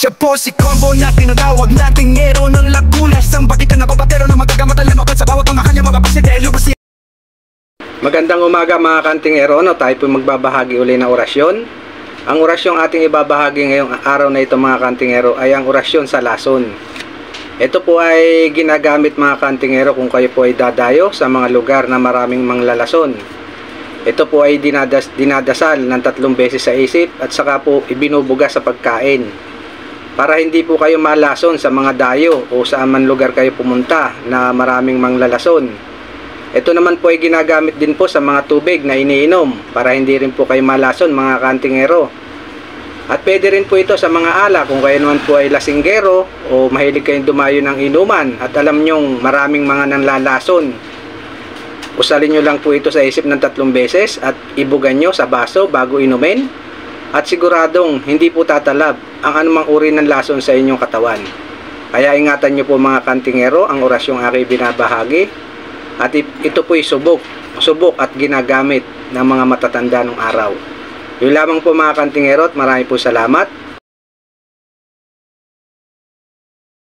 Siya po si Combo na tinatawag nating ngero ng Laguna. Isang bakitan na babatero na magagamatan lamakad sa bawat mga kanya mga pasidelo. Magandang umaga mga kantingero, tayo po magbabahagi uli ng orasyon. Ang orasyong ating ibabahagi ngayong araw na ito mga kantingero ay ang orasyon sa lason. Ito po ay ginagamit mga kantingero kung kayo po ay dadayo sa mga lugar na maraming manglalason. Ito po ay dinadasal ng 3 beses sa isip at saka po ibinubuga sa pagkain. Para hindi po kayo malason sa mga dayo o saan man lugar kayo pumunta na maraming manglalason. Ito naman po ay ginagamit din po sa mga tubig na iniinom para hindi rin po kayo malason mga kantingero. At pwede rin po ito sa mga alak kung kayo naman po ay lasinggero o mahilig kayong dumayo ng inuman at alam nyong maraming mga nanlalason. Usalin nyo lang po ito sa isip ng 3 beses at ibugan nyo sa baso bago inumin. At siguradong hindi po tatalab ang anumang uri ng lason sa inyong katawan. Kaya ingatan nyo po mga kantingero ang orasyong aking binabahagi. At ito po ay subok at ginagamit ng mga matatanda ng araw. Yun lamang po mga kantingero at marami po salamat.